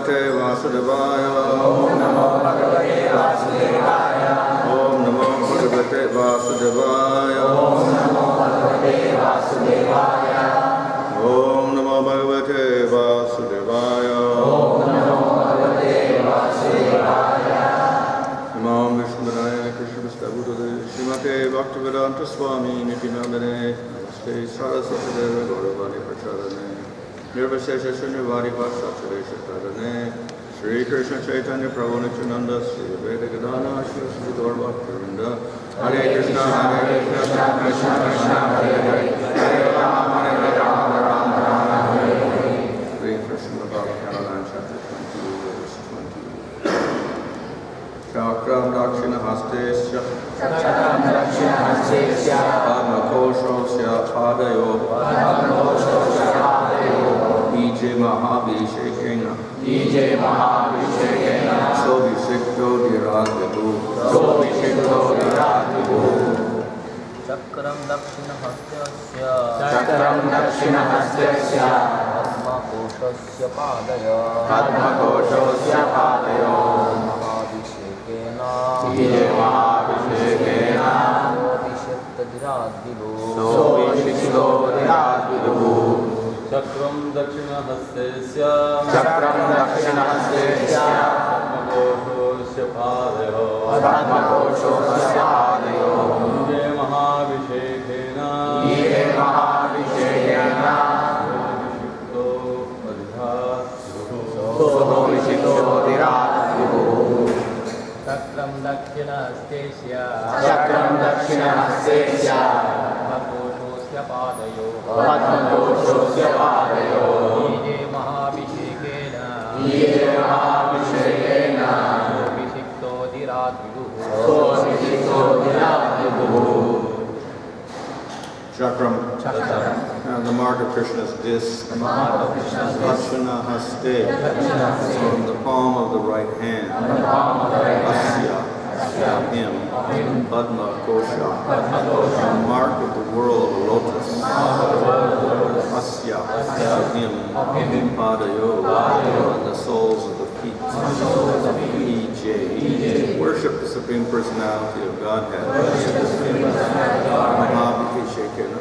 Bhagavate Vasudevaya. Om Namo Bhagavate Vasudevaya. Om Namo Bhagavate Vasudevaya. Om Namo Bhagavate Vasudevaya. Om Namo Bhagavate Vasudevaya. Om Namo Bhagavate Vasudevaya. Imam Vishnudanaya Krishna Vistavuddhade Srimate Bhaktivedanta Swami Niti Namane Namaste Saraswatideva Gauravani Prachadane Nirvasesha Shunyavadi Vakshacharesha Tadane Sri Krishna Chaitanya Prabhu Nityananda Sri Veda Gadana Shri Sri Dorva Karinda Hare Krishna Hare Krishna Krishna Krishna Hare Hare Hare Rama Hare Rama Rama Rama Hare Hare. Reading from Srimad Bhagavatam chapter 20 verse 20. Chakram Dakshina Hastesya Chakram Dakshina Hastesya Padma Koshosya Padayo Padma Koshosya Padayo Ije Mahabhishekena Ije Mahabhishekena Sobhisikto Dhiradvidu Sobhisikto Dhiradvidu Chakram Dakshina Hastesya Chakram Dakshina Hastesya Padma Koshosya Padaya Padma Koshosya Padayo Mahabhishekena Ije Mahabhishekena Sobhishekta Dhiradvidu Sobhisikto Dhiradvidu Chakram Dakshina Hastesya Chakram Dakshina Hastesya Padmakoshosya Padayo Padma Koshosya Padayo Ije Mahabhishekena Ije Mahabhishekena Sobhisikto Dhiradvidu Chakram Dakshina Hastesya Chakram Dakshina Hastesya Padma Koshosya Padayo Padma Koshosya Padayo Ije Mahabhishekena Ije Mahabhishekena Sobhishekto Dhiradvidu Sobhisikto Dhiradvidu Chakram. The mark of Krishna's disc. Dakshina Haste. On the palm of the right hand. Asya. Him. Padma Kosha. The mark of the whirl of a lotus. Asya. Him. Padayo. On the soles of the feet. EJ. Worship the Supreme Personality of Godhead. Mahabhishekena.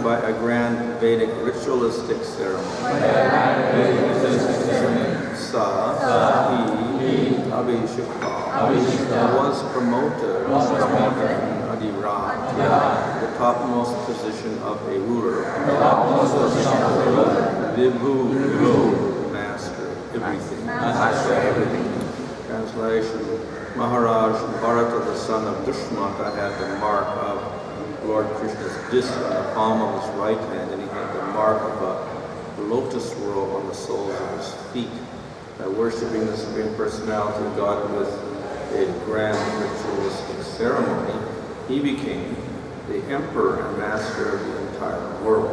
By a grand Vedic ritualistic ceremony. Sa, he, Abhishekta, was promoted in Adirat, the topmost position of a ruler. Vibhu, master, everything. Translation: Maharaj Bharata, the son of Dushmanta, had the mark of Lord Krishna's disc on the palm of his right hand, and he had the mark of a lotus whirl on the soles of his feet. By worshipping the Supreme Personality of God with a grand ritualistic ceremony, he became the emperor and master of the entire world.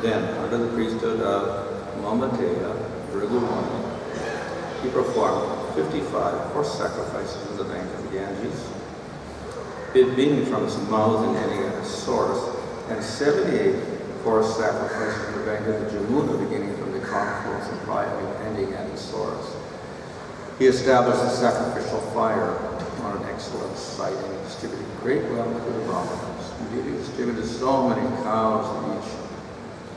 Then, under the priesthood of Mamateya, Bhrigu, he performed 55 horse sacrifices in the bank of the Ganges, beginning from his mouth and ending at his source, and 78 horse sacrifices in the bank of the Jamuna, beginning from the confluence and ending at his source. He established a sacrificial fire on an excellent site and distributed great wealth to the Brahmanas. Indeed, he distributed so many cows that each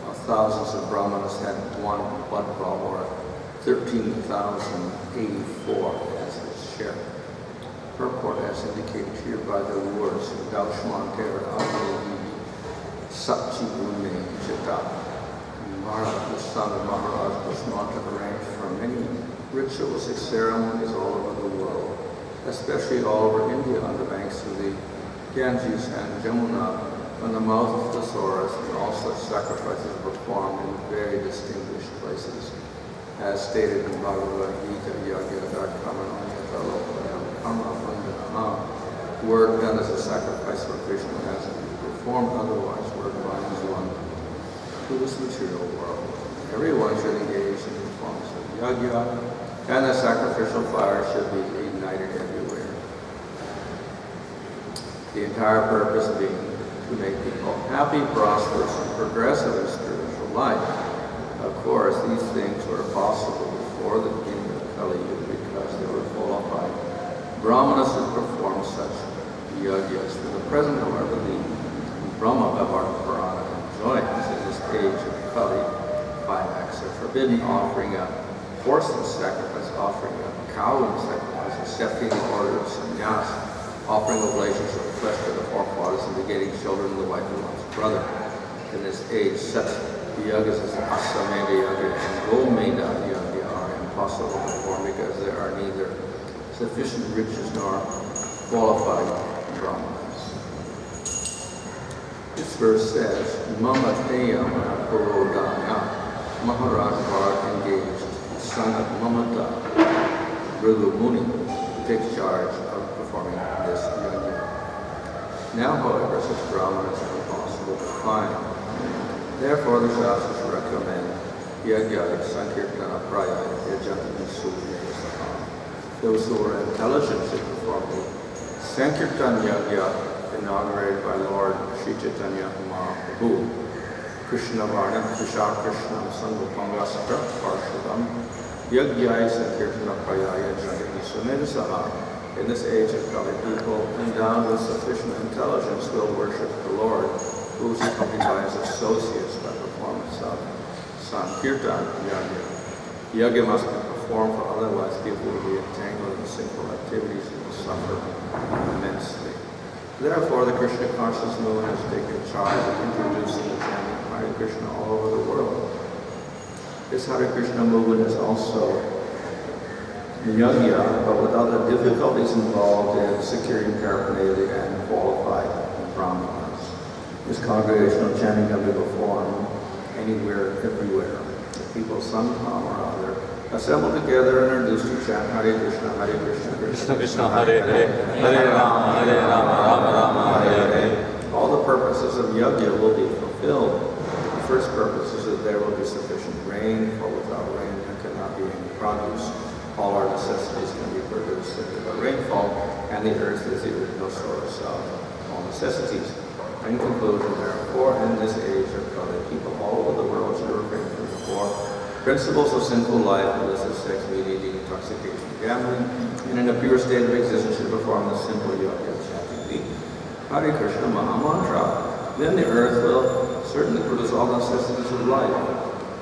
of thousands of Brahmanas had one budva, or 13,084 as his share. Purport as indicated here by the words Daushmanter Abhi Satchi Mune Chita. Maharaj, the son of Maharaj Dushmanta, arranged for many ritualistic ceremonies all over the world, especially all over India on the banks of the Ganges and Jamuna, on the mouth of the Saurus, and all such sacrifices were performed in very distinguished places. As stated in Bhagavad Gita, work done as a sacrifice for Krishna has to be performed, otherwise work binds one to this material world. Everyone should engage in the performance of yajna, and the sacrificial fire should be ignited everywhere. The entire purpose being to make people happy, prosperous, and progressive in spiritual life. Of course, these things were possible before the beginning of Kali Yuga because there were qualified Brahmanas who performed such yagyas. For the present, however, the Brahma Bhagavatam Purana enjoins in this age of Kali 5 acts are forbidden: offering a horse in sacrifice, offering a cow in sacrifice, accepting the order of sannyas, offering oblations of the flesh to the forefathers, and begetting children of the wife of one's brother. In this age, such yagas as the Asameda Yaga and Gomeda Yaga are impossible to perform because there are neither sufficient riches nor qualified brahmanas. This verse says, Mama Teyam Purodana. Maharaj Bharat engaged the son of Mamata, Bhrigu Muni, to take charge of performing this yajna. Now, however, such brahmanas are impossible to find. Therefore, the Shastras recommend yajna, sankirtana, prayaya, yajna, sudhya. Those who are intelligent should perform the sankirtan yajna inaugurated by Lord Sri Chaitanya Mahaprabhu. Krishna Varnam, Krishna Krishnam, Sangopangastra, Parshadam, Yagyai Sankirtana Prayaya Jagati Sumedasaha. In this age of Kali, people endowed with sufficient intelligence will worship the Lord, who is accompanied by his associates by performance of Sankirtan Yagya. Yagya must be performed, for otherwise people will be entangled in sinful activities and will suffer immensely. Therefore, the Krishna conscious movement has taken charge of introducing the chanting of Hare Krishna all over the world. This Hare Krishna movement is also yajna, but without the difficulties involved in securing paraphernalia and qualified brahmanas. This congregational chanting can be performed anywhere, everywhere. The people somehow or other assemble together and are induced to chant Hare Krishna, Krishna Krishna, Hare Hare, Hare Rama, Rama Rama, Hare Hare. All the purposes of yajna will be fulfilled. The first purpose is that there will be sufficient rain, for without rain there cannot be any produce. All our necessities can be produced through the rainfall, and the earth is the original source of all necessities. In conclusion, therefore, in this age of Kali, people all over the world should refrain from the four principles of sinful life, illicit sex, meat eating, intoxication, gambling, and in a pure state of existence should perform the simple yoga chanting the Hare Krishna Maha Mantra. Then the earth will certainly produce all the necessities of life,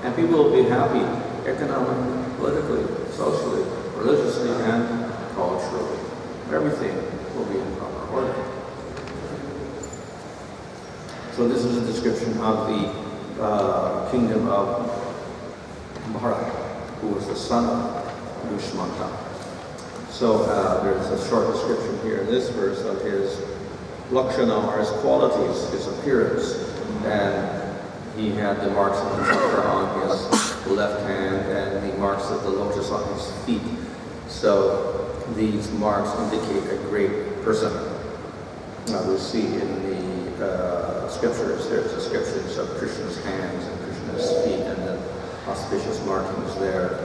and people will be happy economically, politically, socially, religiously, and culturally. Everything will be in proper order. So this is a description of the kingdom of Bharat, who was the son of Dushmanta. So there's a short description here in this verse of his lakshana, or his qualities, his appearance. And he had the marks of the chakra on his left hand and the marks of the lotus on his feet. So these marks indicate a great person. Now we see in the scriptures, there's descriptions of Krishna's hands and Krishna's feet and the auspicious markings there.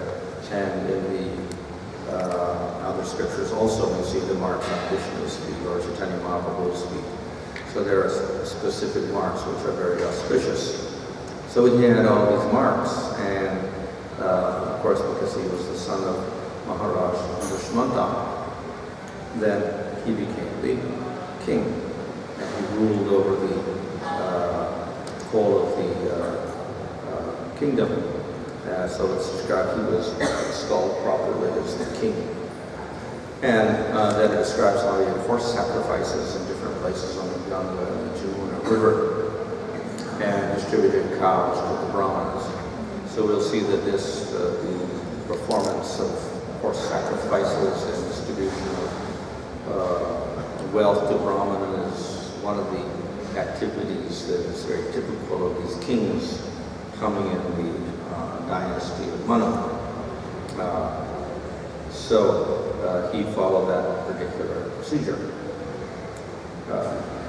And in the other scriptures also we see the marks on Krishna's feet or Chaitanya Mahaprabhu's feet. So there are specific marks which are very auspicious. So he had all these marks, and of course because he was the son of Maharaj Dushmanta, then he became the king, and he ruled over the whole of the kingdom. So it's described he was installed properly as the king. And then it describes how he enforced sacrifices in different places on the Ganga and the Jamuna River, and distributed cows to the Brahmanas. So we'll see that this, the performance of horse sacrifices and distribution of wealth to Brahman is one of the activities that is very typical of these kings coming in the dynasty of Manu. So he followed that particular procedure.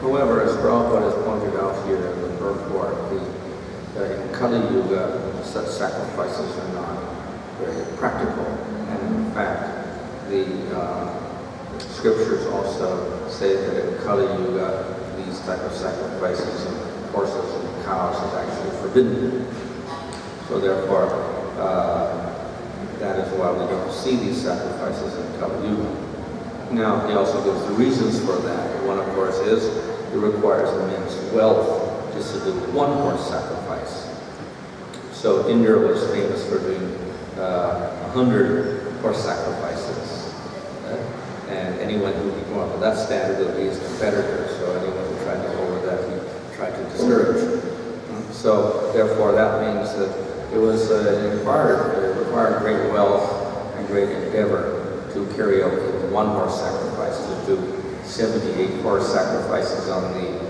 However, as Prabhupada has pointed out here in the purport, in Kali Yuga, such sacrifices are not very practical. And in fact, the scriptures also say that in Kali Yuga, these type of sacrifices of horses and cows is actually forbidden. So therefore, that is why we don't see these sacrifices in Kali Yuga. Now, he also gives the reasons for that. One, of course, is it requires immense wealth just to do one horse sacrifice. So Indra was famous for doing 100 horse sacrifices. And anyone who would come up with that standard would be his competitor. So anyone who tried to go over that, he tried to discourage. So therefore, that means that it was required great wealth and great endeavor to carry out even one horse sacrifice, to do 78 horse sacrifices on the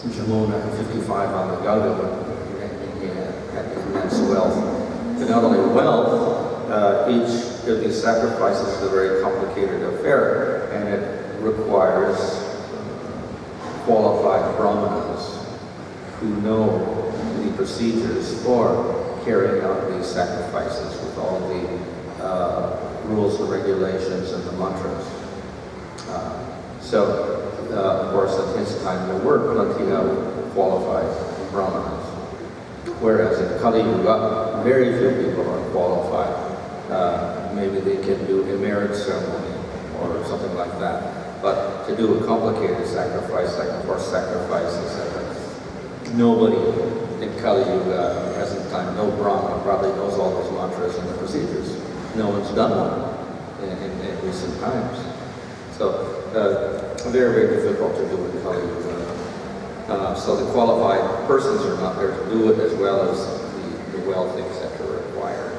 Jamuna and 55 on the Ganga, but he had immense wealth. But not only wealth, each of these sacrifices is a very complicated affair, and it requires qualified brahmanas who know the procedures for carrying out these sacrifices with all the rules and regulations and the mantras. Of course, at his time there were plenty of qualified brahmanas, whereas in Kali Yuga, very few people are qualified. Maybe they can do a marriage ceremony or something like that, but to do a complicated sacrifice like a horse sacrifice, etc., nobody in Kali Yuga, at the present time, no Brahmana probably knows all those mantras and the procedures. No one's done one in recent times. So, very, very difficult to do in Kali Yuga. So the qualified persons are not there to do it, as well as the wealth, etc. required.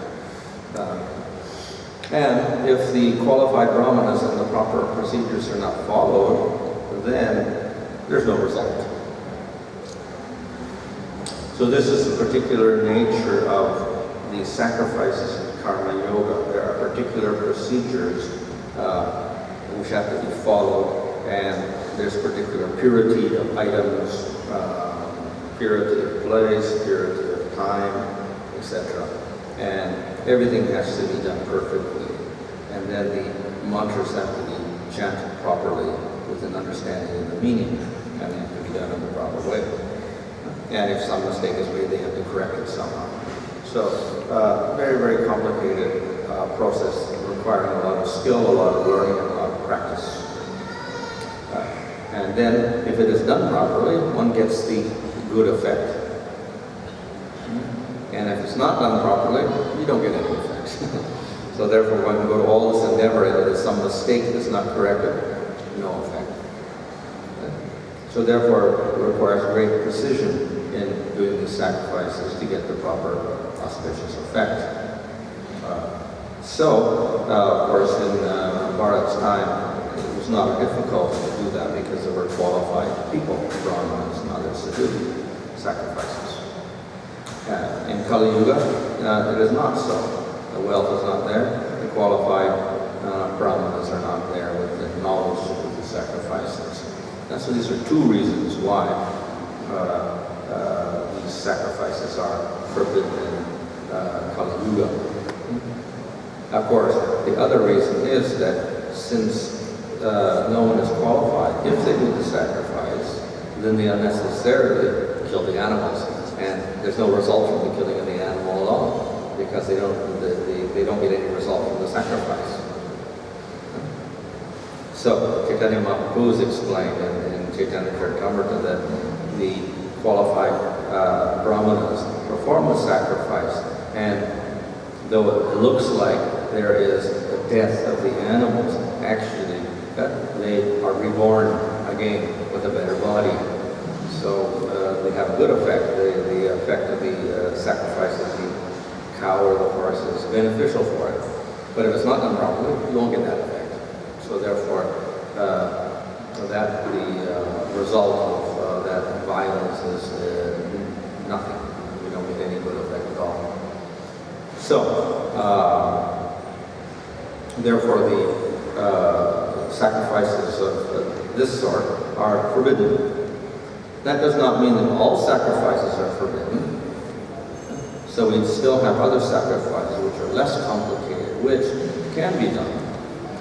And if the qualified brahmanas and the proper procedures are not followed, then there's no result. So this is the particular nature of the sacrifices in Karma Yoga. There are particular procedures which have to be followed, and there's particular purity of items, purity of place, purity of time, etc. And everything has to be done perfectly. And then the mantras have to be chanted properly with an understanding of the meaning, and they have to be done in the proper way. And if some mistake is made, they have to correct it somehow. So, very, very complicated process requiring a lot of skill, a lot of learning, and a lot of practice. And then, if it is done properly, one gets the good effect. And if it's not done properly, you don't get any effect. So therefore, when you go to all this endeavor and there is some mistake that's not corrected, no effect. So therefore, it requires great precision in doing these sacrifices to get the proper auspicious effect. Of course, in Bharat's time, it was not difficult to do that because there were qualified people, Brahmanas and others, to do sacrifices. In Kali Yuga, it is not so. The wealth is not there. The qualified Brahmanas are not there with the knowledge of the sacrifices. And so these are two reasons why these sacrifices are forbidden in Kali Yuga. Of course, the other reason is that since no one is qualified, if they do the sacrifice, then they unnecessarily kill the animals, and there's no result from the killing of the animal at all, because they don't get any result from the sacrifice. So Chaitanya Mahaprabhu has explained in Chaitanya Charitamrita that the qualified brahmanas perform the sacrifice, and though it looks like there is the death of the animals, actually they are reborn again with a better body. So they have a good effect. The effect of the sacrifice of the cow or the horse is beneficial for it. But if it's not done properly, you won't get that effect. So therefore, that the result of that violence is nothing. We don't get any good effect at all. So, therefore, the sacrifices of this sort are forbidden. That does not mean that all sacrifices are forbidden. So we still have other sacrifices which are less complicated, which can be done.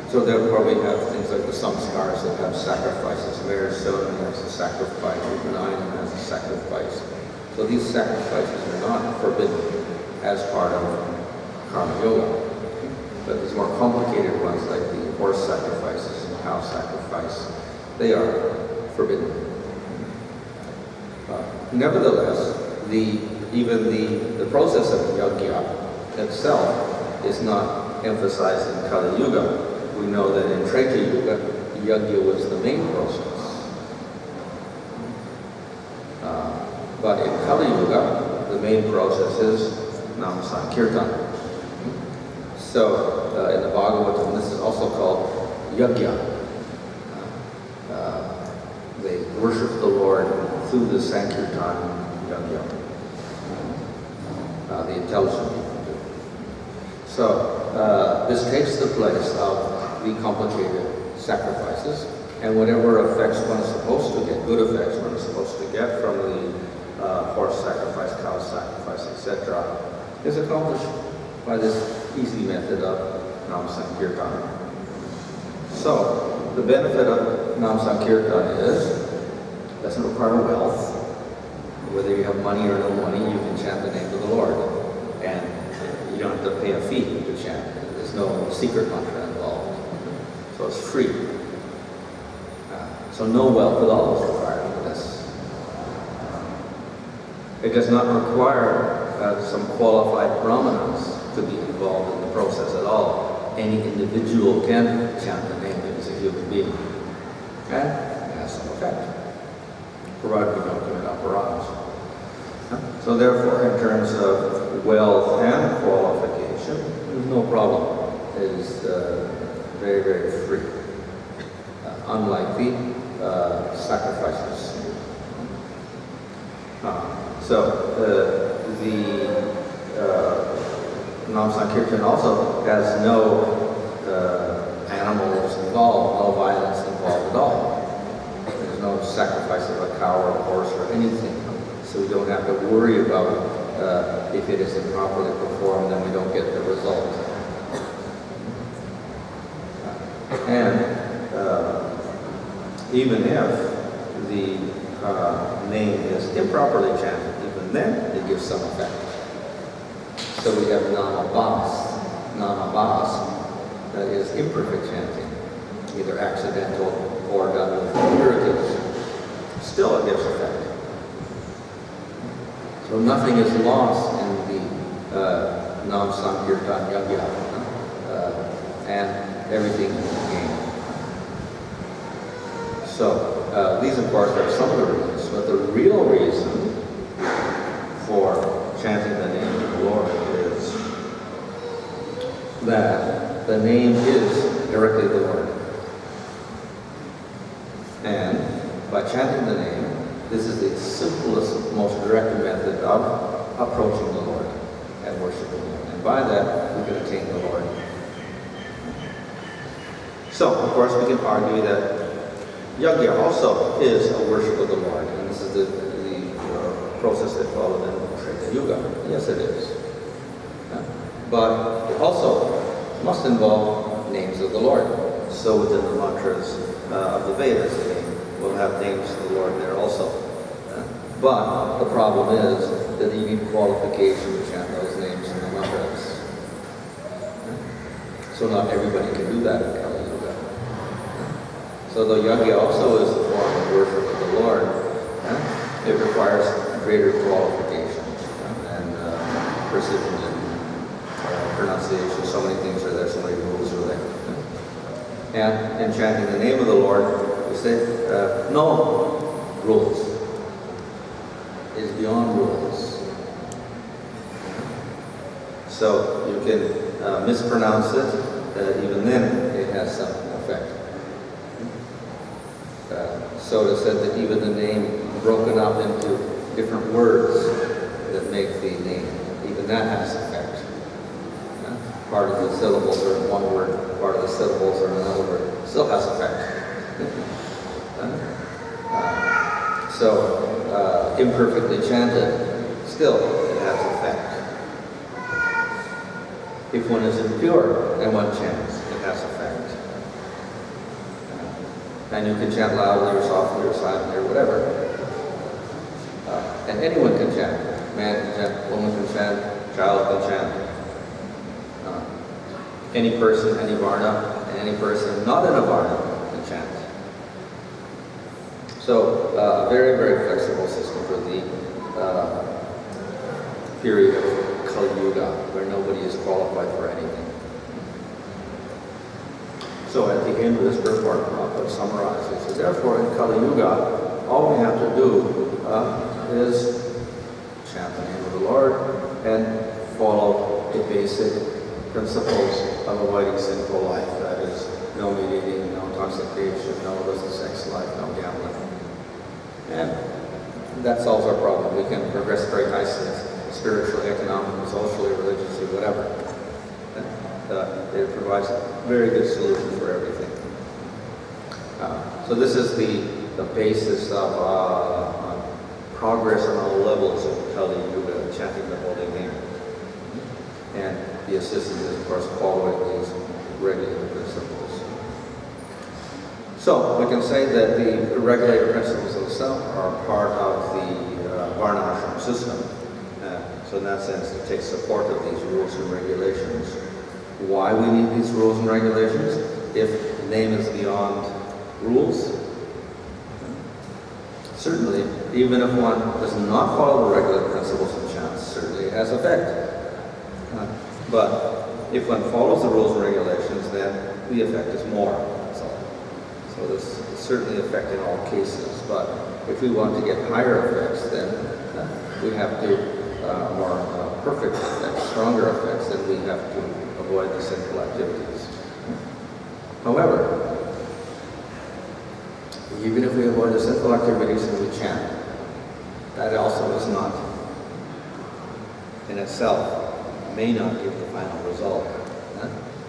So therefore we have things like the samskars that have sacrifices. Marriage ceremony has a sacrifice, Upanayana has a sacrifice. So these sacrifices are not forbidden as part of karma yoga. But these more complicated ones, like the horse sacrifices and cow sacrifice, they are forbidden. Nevertheless, even the process of yajna itself is not emphasized in Kali Yuga. We know that in Treta Yuga, yajna was the main process. But in Kali Yuga, the main process is Nam Sankirtan. So in the Bhagavatam, this is also called yajna. They worship the Lord through the Sankirtan yajna. The intelligent people do. So this takes the place of the complicated sacrifices, and whatever effects one is supposed to get, good effects one is supposed to get from the horse sacrifice, cow sacrifice, etc., is accomplished by this easy method of Nam Sankirtan. So the benefit of Nam Sankirtan is it doesn't require wealth. Whether you have money or no money, you can chant the name of the Lord. And you don't have to pay a fee to chant. There's no secret mantra involved. So it's free. So no wealth at all is required for this. It does not require some qualified brahmanas to be involved in the process at all. Any individual can chant the name if he's a human being. And it has some effect, provided we don't commit aparadhas. So therefore, in terms of wealth and qualification, there's no problem. It is very, very free. Unlike the sacrifices. The Nam Sankirtan also has no animals involved, no violence involved at all. There's no sacrifice of a cow or a horse or anything. So we don't have to worry about if it is improperly performed, then we don't get the result. And even if the name is improperly chanted, even then it gives some effect. So we have namabhas. Namabhas is imperfect chanting, either accidental or done with purification. Still it gives effect. So nothing is lost in the Nam Sankirtan yajna, and everything is gained. So these, of course, are some of the reasons, but the real reason for chanting the name of the Lord is that the name is directly the Lord. And by chanting the name, this is the simplest, most direct method of approaching the Lord and worshiping Him. And by that, we can attain the Lord. So, of course, we can argue that yajna also is a worship of the Lord. And this is the process that followed in Treta Yuga. Yes, it is. But it also must involve names of the Lord. So within the mantras of the Vedas, we'll have names of the Lord there also. But the problem is that you need qualification to chant those names in the mantras. So not everybody can do that in Kali Yuga. So the yajna also is the form of worship of the Lord. It requires greater qualification and precision and pronunciation. So many things are there, so many rules are there. And in chanting the name of the Lord, we say, no rules. It is beyond rules. So you can mispronounce it, even then it has some effect. So it is said that even the name broken up into different words that make the name, even that has effect. Part of the syllables are in one word, part of the syllables are in another word. Still has effect. Imperfectly chanted, still it has effect. If one is impure and one chants, it has effect. And you can chant loudly or softly or silently or whatever. And anyone can chant. Man can chant, woman can chant, child can chant. Any person, any varna, and any person not in a varna can chant. So, a very, very flexible system for the period of Kali Yuga, where nobody is qualified for anything. So, at the end of this purport, Prabhupada summarizes, so therefore, in Kali Yuga, all we have to do is chant the name of the Lord and follow the basic principles of avoiding sinful life. That is, no meat eating, no intoxication, no illicit sex life, no gambling. And that solves our problem. We can progress very nicely, spiritually, economically, socially, religiously, whatever. It provides very good solutions for everything. So this is the basis of progress on all levels of Kali Yuga, chanting the holy name. And the assistance is, of course, following these regulator principles. So we can say that the regulator principles themselves are part of the Varnashram system. So in that sense, it takes support of these rules and regulations. Why we need these rules and regulations? If the name is beyond rules, certainly, even if one does not follow the regular principles of chants, certainly it has effect. But if one follows the rules and regulations, then the effect is more. So there's certainly effect in all cases. But if we want to get higher effects, then we have to more perfect effects, stronger effects, then we have to avoid the sinful activities. However, even if we avoid the sinful activities and we chant, that also is not, in itself, may not give the final result.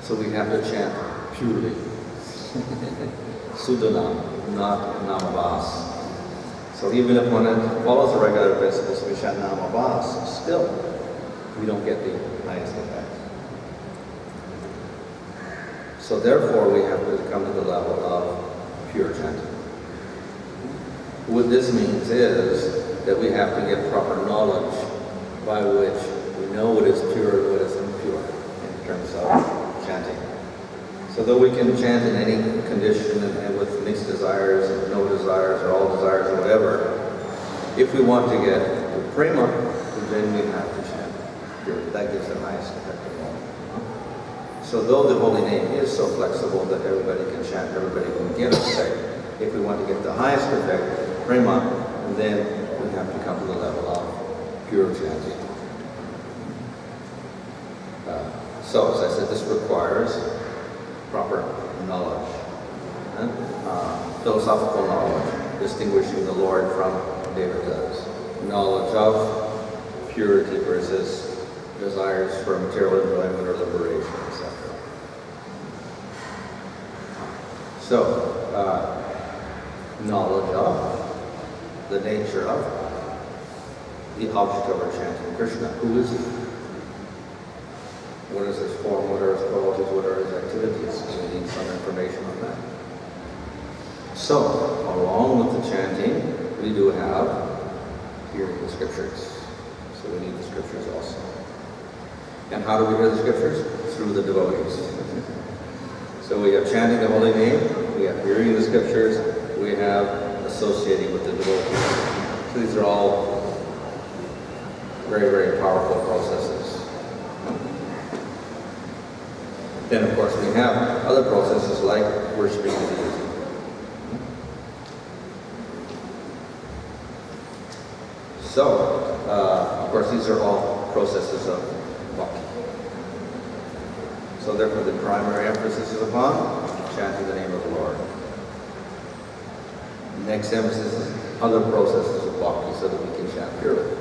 So we have to chant purely. Sudhanam, not Namabhas. So even if one follows the regular principles, we chant Namabhas, still we don't get the highest effect. So therefore we have to come to the level of pure chanting. What this means is that we have to get proper knowledge by which we know what is pure and what is impure in terms of chanting. So though we can chant in any condition and with mixed desires and no desires or all desires or whatever, if we want to get to prema, then we have to chant pure. That gives the highest effect of all. So though the holy name is so flexible that everybody can chant, everybody can get effect, if we want to get the highest effect, prema, then we have to come to the level of pure chanting. So, as I said, this requires proper knowledge, philosophical knowledge, distinguishing the Lord from David does. Knowledge of purity versus desires for material enjoyment or liberation, etc. So, knowledge of the nature of the object of our chanting, Krishna. Who is he? What is his form? What are his qualities? What are his activities? We need some information on that. So, along with the chanting, we do have hearing the scriptures. So we need the scriptures also. And how do we hear the scriptures? Through the devotees. So we have chanting the holy name, we have hearing the scriptures, we have associating with the devotees. So these are all very, very powerful processes. Then, of course, we have other processes like worshiping the deity. So, of course, these are all processes of bhakti. So, therefore, the primary emphasis is upon chanting the name of the Lord. The next emphasis is other processes of bhakti so that we can chant purely.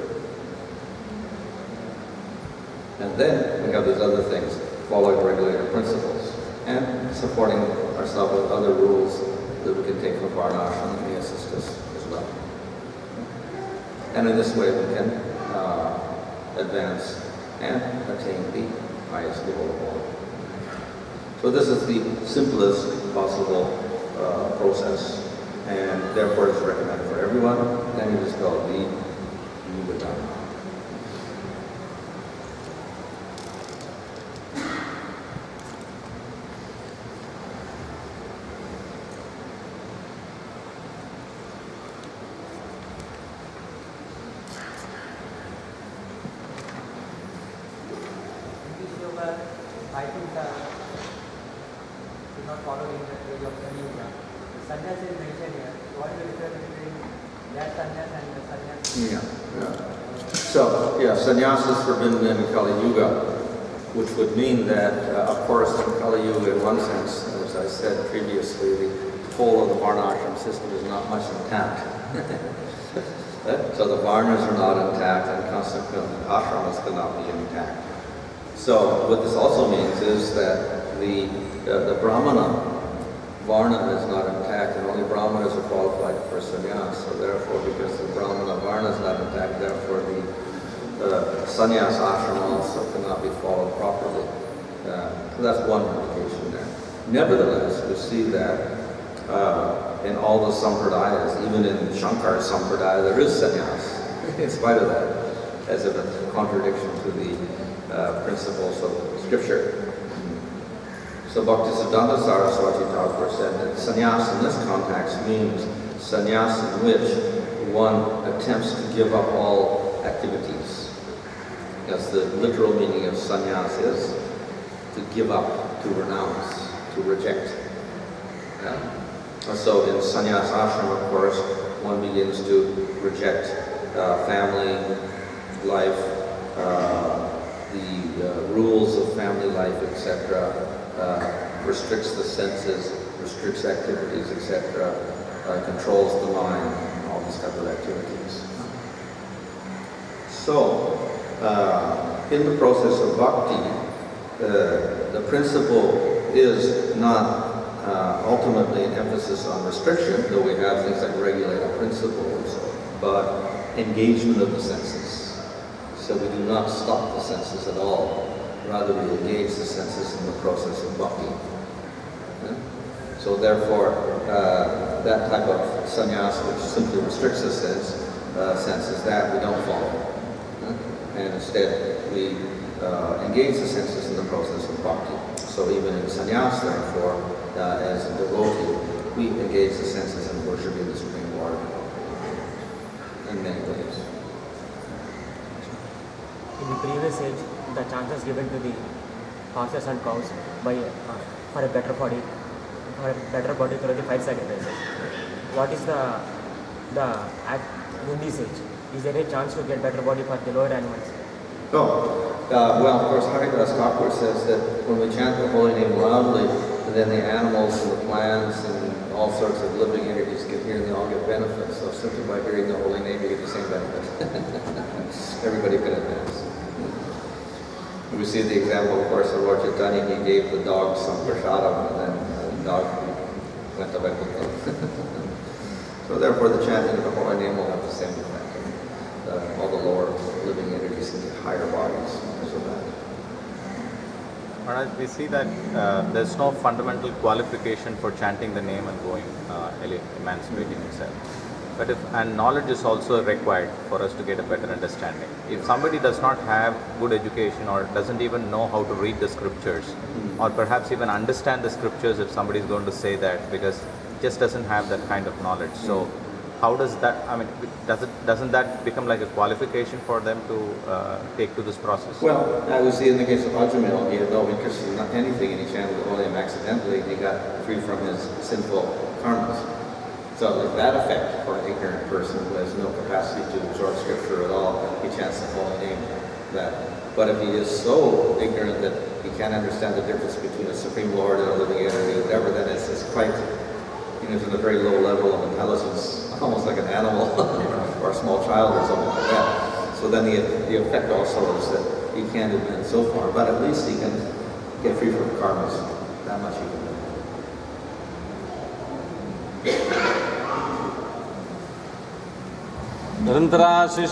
And then we have these other things, following regulator principles, and supporting ourselves with other rules that we can take from Varnashram and may assist us as well. And in this way we can advance and attain the highest goal of all. So this is the simplest possible process, and therefore it's recommended for everyone, and it is called the Yuga Dharma. I think is not following the age of Kali-yuga. Sannyas is mentioned here. What is the difference between that sannyas and the sannyas? Yeah. So, yeah, sannyas is forbidden in Kali Yuga, which would mean that, of course, in Kali Yuga, in one sense, as I said previously, the whole of the Varnashram system is not much intact. So the Varnas are not intact, and consequently, ashramas cannot be intact. So what this also means is that the Brahmana Varna is not intact, and only Brahmanas are qualified for sannyas. So therefore, because the Brahmana Varna is not intact, therefore the sannyas ashrama also cannot be followed properly. So that's one implication there. Nevertheless, we see that in all the sampradayas, even in Shankara sampradaya, there is sannyas, in spite of that, as if it's a contradiction to the principles of scripture. So Bhaktisiddhanta Saraswati Thakur said that sannyas in this context means sannyas in which one attempts to give up all activities. That's the literal meaning of sannyas, is to give up, to renounce, to reject. So in sannyas ashram, of course, one begins to reject family life, the rules of family life, etc., restricts the senses, restricts activities, etc., controls the mind, all these type of activities. So, in the process of bhakti, the principle is not ultimately an emphasis on restriction, though we have things like regulative principles, but engagement of the senses. So we do not stop the senses at all. Rather, we engage the senses in the process of bhakti. So therefore, that type of sannyas, which simply restricts the senses, that we don't follow. And instead, we engage the senses in the process of bhakti. So even in sannyas, therefore, as a devotee, we engage the senses in worshiping the Supreme Lord in many ways. In the previous age, the chances given to the horses and cows by for a better body through the 5 sacrifices. What is the act in this age? Is there a chance to get better body for the lower animals? Well, of course, Haridas Thakur says that when we chant the holy name loudly, then the animals and the plants and all sorts of living entities get here and they all get benefits. So simply by hearing the holy name, you get the same benefit. Everybody can advance. We see the example, of course, of Lord Chaitanya. He gave the dog some prasadam, and then the dog went away with them. So therefore, the chanting of the holy name will have the same effect. All the lower living entities can get higher bodies because of that. Maharaj, we see that there's no fundamental qualification for chanting the name and going emancipating himself. But and knowledge is also required for us to get a better understanding. If somebody does not have good education or doesn't even know how to read the scriptures, or perhaps even understand the scriptures, if somebody is going to say that, because just doesn't have that kind of knowledge. So how does that, I mean, doesn't that become like a qualification for them to take to this process? Well, I would see in the case of Ajamil, he had no interest in anything, and he chanted the holy name accidentally, and he got free from his sinful karmas. So there's that effect for an ignorant person who has no capacity to absorb scripture at all. He chants the holy name. But if he is so ignorant that he can't understand the difference between a Supreme Lord and a living entity or whatever, then it's quite, he's at a very low level of intelligence, almost like an animal or a small child or something like that. So then the effect also is that he can't advance so far, but at least he can get free from karmas. That much he can do. Nirantara Shri